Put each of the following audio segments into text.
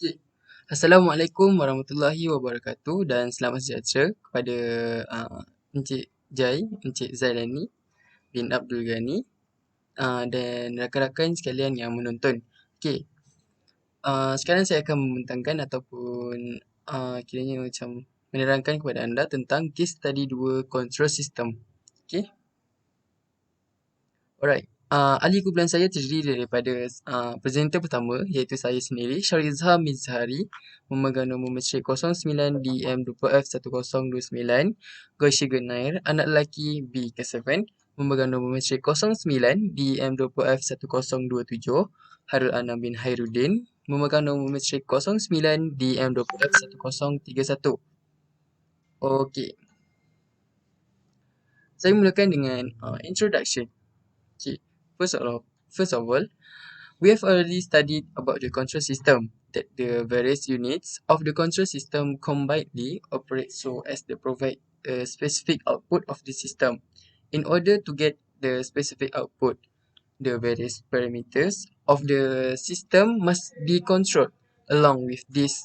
Okay. Assalamualaikum warahmatullahi wabarakatuh dan selamat sejahtera kepada Encik Jai, Encik Zailani bin Abdul Ghani dan rakan-rakan sekalian yang menonton. Okey, sekarang saya akan membentangkan ataupun kiranya macam menerangkan kepada anda tentang case study 2 control system. Okey. Alright. Ahli kumpulan saya terdiri daripada presenter pertama iaitu saya sendiri, Syarizha Mizhari, memegang nombor matrik 09DM20F1029, Goishi Genair, anak lelaki B ke-7, memegang nombor matrik 09DM20F1027, Harul Anam bin Hairuddin, memegang nombor matrik 09DM20F1031. Okey, saya mulakan dengan introduction. Okay, first of all, we have already studied about the control system, that the various units of the control system combinedly operate so as to provide a specific output of the system. In order to get the specific output, the various parameters of the system must be controlled. Along with this,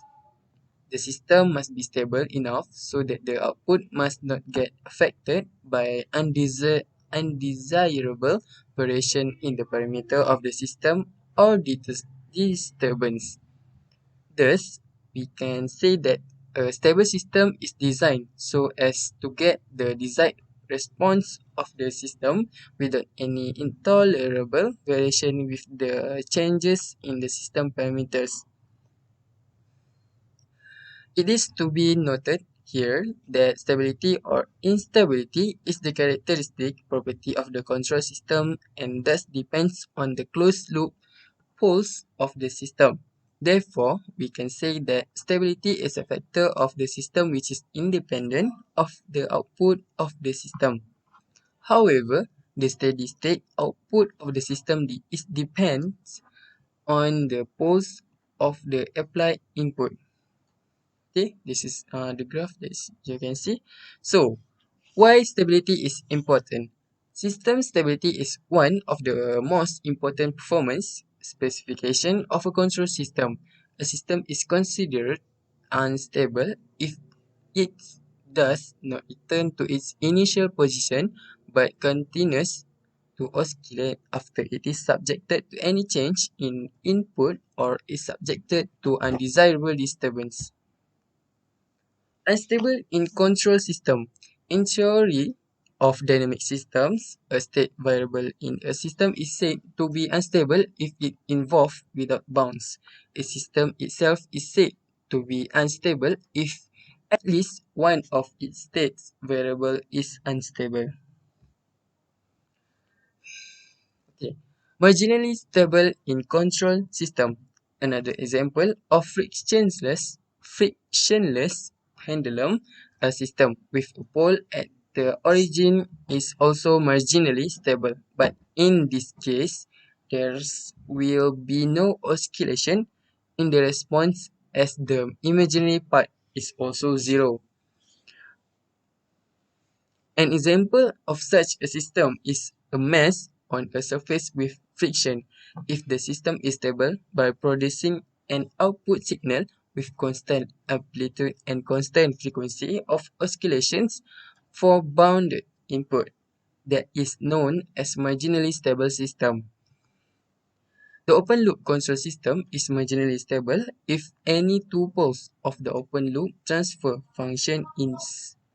the system must be stable enough so that the output must not get affected by undesirable variation in the parameter of the system or disturbance. Thus, we can say that a stable system is designed so as to get the desired response of the system without any intolerable variation with the changes in the system parameters. It is to be noted here that stability or instability is the characteristic property of the control system and thus depends on the closed loop poles of the system. Therefore, we can say that stability is a factor of the system which is independent of the output of the system. However, the steady state output of the system depends on the poles of the applied input. Okay, this is the graph that you can see. So, why stability is important? System stability is one of the most important performance specification of a control system. A system is considered unstable if it does not return to its initial position but continues to oscillate after it is subjected to any change in input or is subjected to undesirable disturbance. Unstable in control system. In theory of dynamic systems, a state variable in a system is said to be unstable if it involved without bounds. A system itself is said to be unstable if at least one of its states variable is unstable. Okay. Marginally stable in control system. Another example of frictionless pendulum system with a pole at the origin is also marginally stable. But in this case, there will be no oscillation in the response as the imaginary part is also zero. An example of such a system is a mass on a surface with friction. If the system is stable by producing an output signal with constant amplitude and constant frequency of oscillations for bounded input, that is known as marginally stable system. The open loop control system is marginally stable if any two poles of the open loop transfer function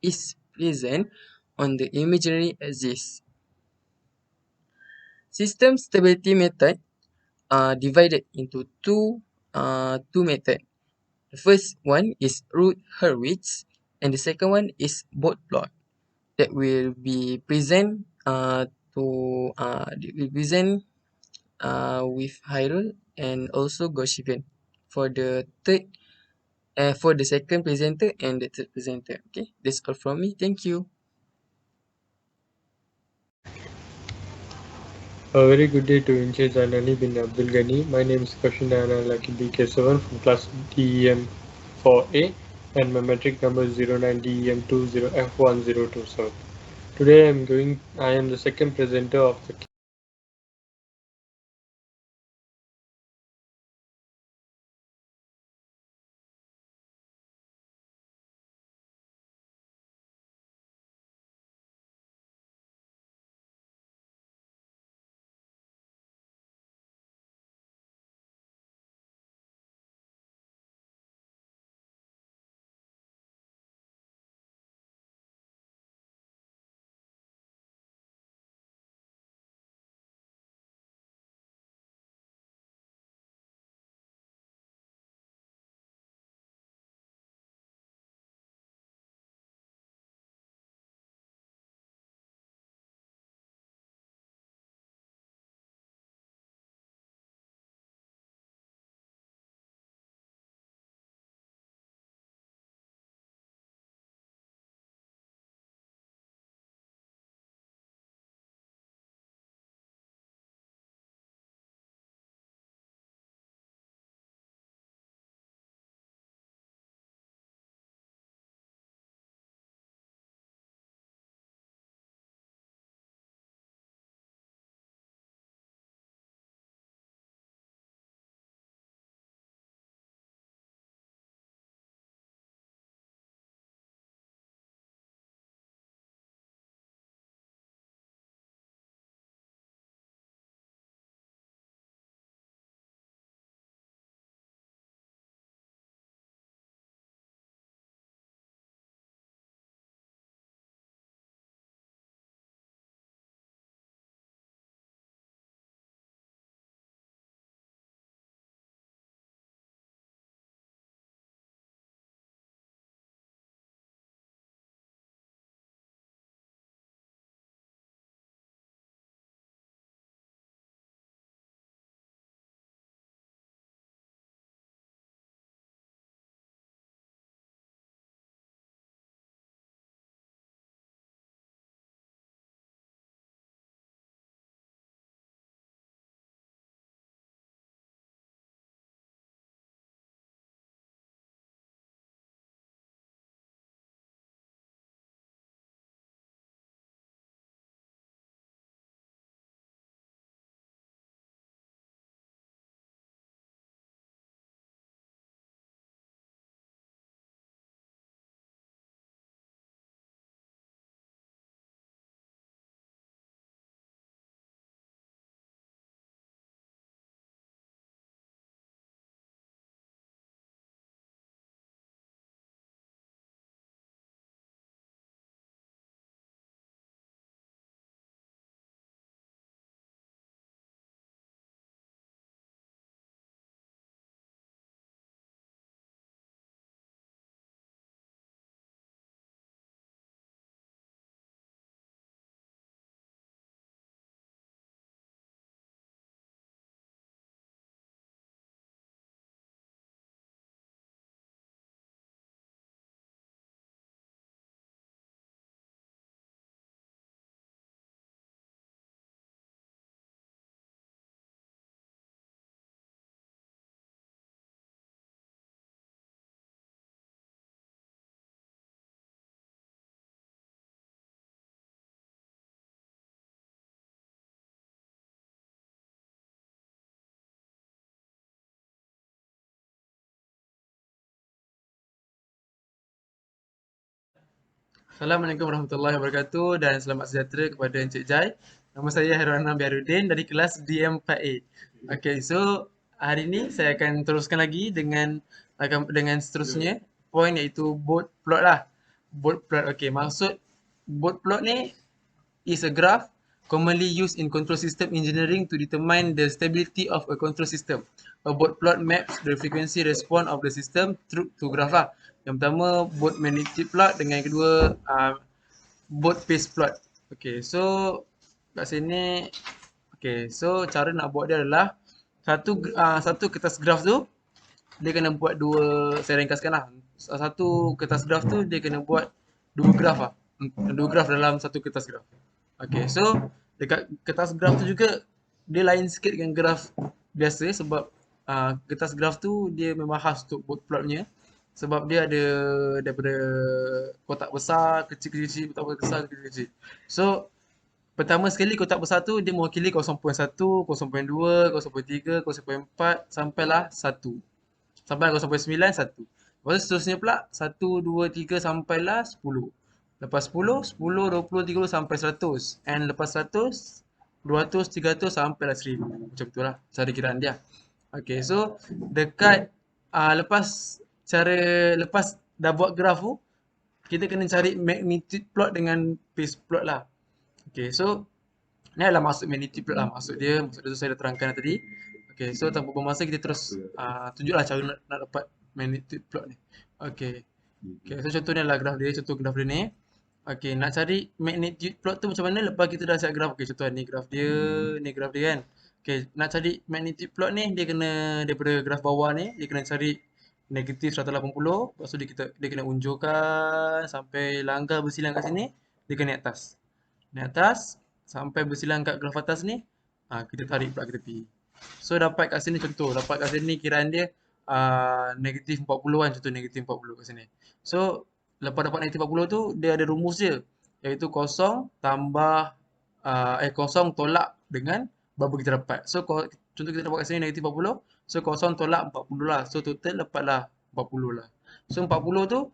is present on the imaginary axis. System stability method are divided into two methods. The first one is Routh-Hurwitz and the second one is Bode plot that will be present with Hyrule and also Gaussian for the second presenter and the third presenter. Okay, that's all from me. Thank you. A very good day to Encik Zailani bin Abdul Ghani. My name is Kashinana Lucky BK7 from class DEM 4A and my metric number is 09DEM20F1027. Today I am the second presenter of the Assalamualaikum warahmatullahi wabarakatuh dan selamat sejahtera kepada Encik Jai. Nama saya Hairul Anam Biarudin dari kelas DM4A. Okay, so hari ini saya akan teruskan lagi dengan seterusnya poin iaitu boat plot lah. Boat plot. Okay, maksud boat plot ni is a graph commonly used in control system engineering to determine the stability of a control system. A boat plot maps the frequency response of the system through to graph lah. Yang pertama boat magnitude plot dengan yang kedua boat pace plot. Okay, so kat sini okay, so cara nak buat dia adalah satu kertas graf tu dia kena buat dua, saya ringkaskan lah. Satu kertas graf tu dia kena buat dua graf lah. Dua graf dalam satu kertas graf. Okay, so dekat kertas graf tu juga dia lain sikit dengan graf biasa sebab kertas graf tu dia memang khas untuk boat plot punya. Sebab dia ada daripada kotak besar, kecil-kecil, kotak besar, kecil-kecil. So, pertama sekali kotak besar tu dia mewakili 0.1, 0.2, 0.3, 0.4 sampailah 1. Sampai 0.9, 1. Lepas tu seterusnya pula 1, 2, 3 sampailah 10. Lepas 10, 10, 20, 30 sampai 100. And lepas 100, 200, 300 sampailah 1000. Macam tu lah cara kiraan dia. Okay, so dekat lepas dah buat graf tu, kita kena cari magnitude plot dengan pace plot lah. Okay, so ni adalah maksud magnitude plot lah. Maksud dia tu saya dah terangkan tadi. Okay, so tanpa buang masa kita terus tunjuklah cara nak dapat magnitude plot ni. Okay. Okay, so contoh ni adalah graf dia. Contoh graf dia ni. Okay, nak cari magnitude plot tu macam mana lepas kita dah set graf. Okay, contoh ni graf dia. Ni graf dia kan. Okay, nak cari magnitude plot ni dia kena daripada graf bawah ni. Dia kena cari negatif 180. Lepas tu dia kena unjurkan sampai langkah bersilang kat sini. Dia kena naik atas. Naik atas sampai bersilang kat graf atas ni. Kita tarik pula ke tepi. So dapat kat sini contoh. Dapat kat sini kiraan dia negatif 40 kan. Contoh negatif 40 kat sini. So lepas dapat negatif 40 tu dia ada rumus dia. Iaitu kosong tambah kosong tolak dengan berapa kita dapat. So contoh kita dapat kat sini negatif 40. So kosong tolak 40 lah. So total dapatlah 40 lah. So 40 tu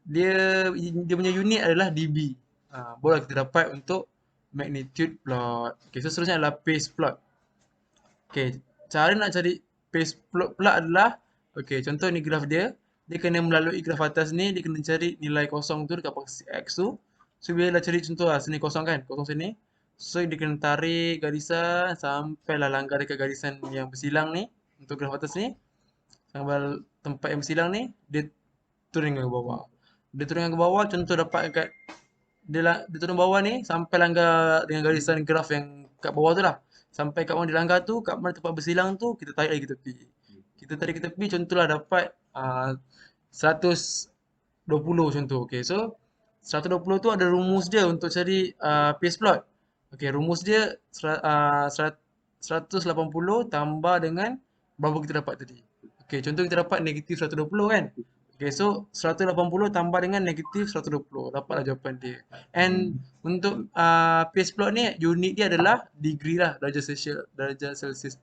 dia punya unit adalah dB. Boleh kita dapat untuk magnitude plot. Okay, so seterusnya adalah pace plot. Okay, cara nak cari pace plot pula adalah, okay, contoh ni graf dia. Dia kena melalui graf atas ni, dia kena cari nilai kosong tu dekat aksi X tu. So, bila dah cari contoh lah, sini kosong kan, kosong sini. So, dia kena tarik garisan sampailah langkah dekat garisan yang bersilang ni. Untuk graf atas ni. Sampai tempat yang bersilang ni, dia turunkan ke bawah. Dia turunkan ke bawah, contoh dapat dekat dia turun bawah ni sampai langgar dengan garisan graf yang kat bawah tu lah. Sampai kat mana dia langgar tu, kat mana tempat bersilang tu, kita tarik lagi ke tepi. Kita tarik ke tepi, contohlah dapat 120 contoh. Okay, so 120 tu ada rumus dia untuk cari pace plot. Okay, rumus dia 180 tambah dengan berapa kita dapat tadi. Okay, contoh kita dapat negatif 120 kan. Okay, so 180 tambah dengan negatif 120. Dapatlah jawapan dia. And untuk pace plot ni, unit dia adalah degree lah. Darjah Celsius.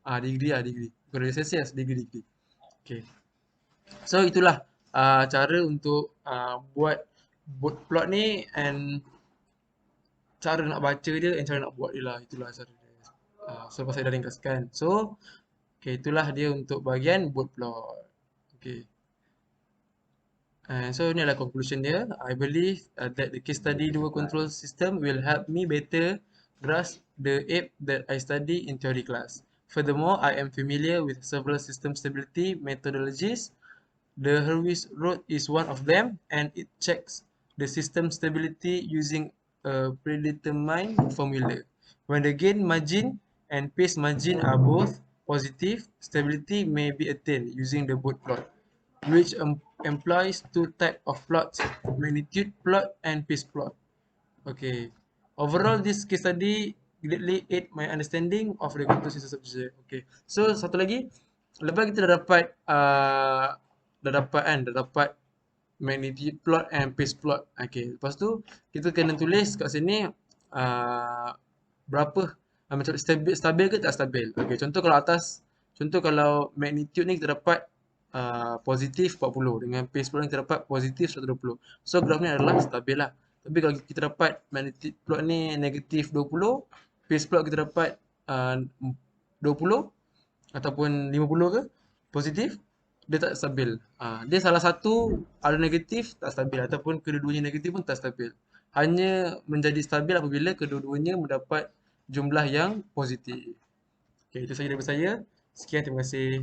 Degree lah, degree. Bukan darjah Celsius, degree. Okay. So, itulah cara untuk buat plot ni and cara nak baca dia and cara nak buat dia lah. Itulah cara dia. So, lepas saya dah ringkaskan. So, okay, itulah dia untuk bahagian buat plot. Okay. So ni adalah conclusion dia. I believe that the case study dual control system will help me better grasp the ape that I study in theory class. Furthermore, I am familiar with several system stability methodologies. The Hurwitz road is one of them, and it checks the system stability using a predetermined formula. When the gain margin and pace margin are both positive, stability may be attained using the boat plot, which employs two types of plots, magnitude plot and pace plot. Okay. Overall, this case study greatly aid my understanding of the control system subject. Okay. So, satu lagi. Lepas kita dah dapat magnitude plot and pace plot. Okay. Lepas tu, kita kena tulis kat sini berapa, macam stabil ke tak stabil. Okay. Contoh kalau magnitude ni kita dapat positif 40 dengan pace plot yang kita dapat positif 120. So graf ni adalah stabil lah. Tapi kalau kita dapat magnetic plot ni negatif 20, pace plot kita dapat 20 ataupun 50 ke positif, dia tak stabil. Dia salah satu ada negatif tak stabil ataupun kedua-duanya negatif pun tak stabil. Hanya menjadi stabil apabila kedua-duanya mendapat jumlah yang positif. Okay, itu saja daripada saya. Sekian, terima kasih.